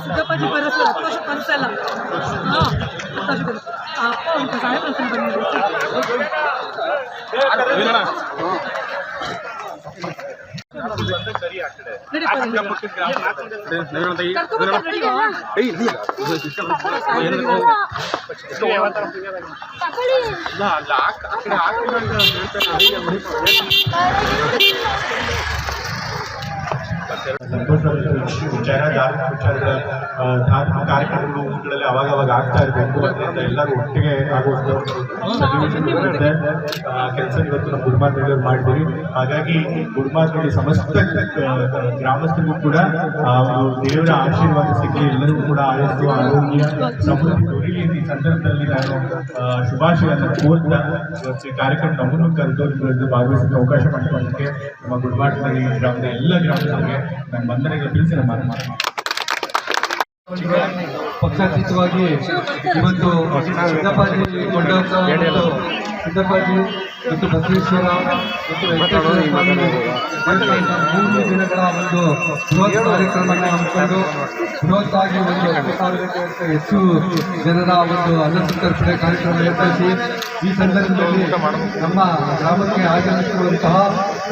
ಸಿದ್ದಪ್ಪಾಜಿ ಬರೋದು 10 ವರ್ಷ ಕನಸಲ್ಲ. ಹಾಂ 10 ವರ್ಷ ಕನಸು. ಅಪ್ಪ ಒಂದು ಸಾಯ ಕನಸಲ್ಲಿ ಬಂದಿದೆ. ವಿಚಾರ ಧಾರ್ಮಿಕ ಕಾರ್ಯಕ್ರಮಗಳು ಊರುಗಳಲ್ಲಿ ಅವಾಗವಾಗ ಆಗ್ತಾ ಇರಬೇಕು. ಅದರಿಂದ ಎಲ್ಲರೂ ಒಟ್ಟಿಗೆ ಆಗುವಂಥ ಕೆಲಸ ಇವತ್ತು ನಮ್ಮ ಗುರುಮಾತೆಯವರು ಮಾಡಿದ್ದೀವಿ. ಹಾಗಾಗಿ ಗುರುಮಾತೆಗೆ ಸಮಸ್ತ ಗ್ರಾಮಸ್ಥರಿಗೂ ಕೂಡ ದೇವರ ಆಶೀರ್ವಾದ ಸಿಗಲಿ, ಎಲ್ಲರಿಗೂ ಕೂಡ ಆಯಸ್ಸು ಆರೋಗ್ಯ ಸಮೃದ್ಧಿ ದೊರೆಯಲಿ. ಈ ಸಂದರ್ಭದಲ್ಲಿ ನಾನು ಶುಭಾಶಯವನ್ನು ಕೋರ್ತಾ ಕಾರ್ಯಕ್ರಮ ನಮ್ಮನ್ನು ಕರೆದು ಭಾಗವಹಿಸಲು ಅವಕಾಶ ಮಾಡಿಕೊಳ್ಳೋದಕ್ಕೆ ನಮ್ಮ ಗುರುಮಾಟದಲ್ಲಿ ಗ್ರಾಮದ ಎಲ್ಲ ಗ್ರಾಮಸ್ಥರಿಗೆ ನನ್ನ ವಂದನೆಗಳು ತಿಳಿಸಿ ನಮ್ಮ ಮಾತು ಪಕ್ಷಾತೀತವಾಗಿ ಇವತ್ತು ಸಿದ್ದಪ್ಪಾಜಿ ಕೊಂಡೋತ್ಸವ, ಸಿದ್ದಪ್ಪಾಜಿ ಮತ್ತು ಬಸವೇಶ್ವರ ಮತ್ತು ವೆಂಕಟೇಶ್ವರ ಸ್ವಾಮಿ 3 ದಿನಗಳ ಒಂದು ಬೃಹತ್ ಕಾರ್ಯಕ್ರಮವನ್ನು ಹಮ್ಮಿಕೊಂಡು ಬೃಹತ್ತಾಗಿ ಒಂದು 10,000ಕ್ಕಿಂತ ಹೆಚ್ಚು ಜನರ ಒಂದು ಅನ್ನಸಂತರ್ಪಣೆ ಕಾರ್ಯಕ್ರಮ ಏರ್ಪಡಿಸಿ ಈ ಸಂದರ್ಭದಲ್ಲಿ ನಮ್ಮ ಗ್ರಾಮಕ್ಕೆ ಆಗಮಿಸಿರುವಂತಹ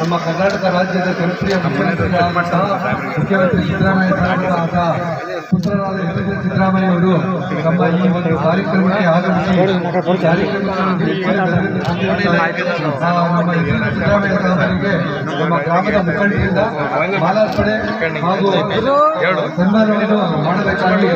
ನಮ್ಮ ಕರ್ನಾಟಕ ರಾಜ್ಯದ ಜನಪ್ರಿಯ ಮುಖ್ಯಮಂತ್ರಿಗಳಾದಂತಹ ಮುಖ್ಯಮಂತ್ರಿ ಸಿದ್ದರಾಮಯ್ಯ ಸಾಹೇಬರಾದ ಪುತ್ರರಾದ ಸಿದ್ದರಾಮಯ್ಯ ಅವರು ನಮ್ಮ ಈ ಒಂದು ಕಾರ್ಯಕ್ರಮಕ್ಕೆ ಆಗಮಿಸಿ ನಮ್ಮ ಸಿದ್ದರಾಮಯ್ಯ ಸಾಹೇಬರಿಗೆ ನಮ್ಮ ಗ್ರಾಮದ ಮುಖಂಡರಿಂದ ಮಾಲಾರ್ಪಣೆ ಹಾಗೂ ಸನ್ಮಾನವನ್ನು ಮಾಡಬೇಕಾಗಿ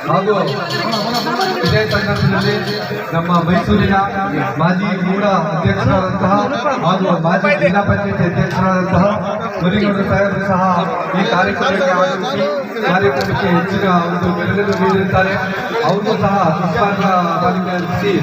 ಹಾಗೂ ಇದೇ ಸಂದರ್ಭದಲ್ಲಿ ನಮ್ಮ ಮೈಸೂರಿನ ಮಾಜಿ ಮೂಲ ಅಧ್ಯಕ್ಷರಾದಂತಹ ಹಾಗೂ ಮಾಜಿ ಜಿಲ್ಲಾ ಪಂಚಾಯತ್ ಅಧ್ಯಕ್ಷರಾದಂತಹ ಮುರಿಗೌಡ ಸಾಹೇಬರು ಸಹ ಈ ಕಾರ್ಯಕ್ರಮಕ್ಕೆ ಆಗಮಿಸಿ ಕಾರ್ಯಕ್ರಮಕ್ಕೆ ಹೆಚ್ಚಿನ ಒಂದು ಬೆಂಬಲ ನೀಡಿರುತ್ತಾರೆ. ಅವರು ಸಹ ಪುಷ್ಪಾರ್ಘ ಅರ್ಪಿಸಿ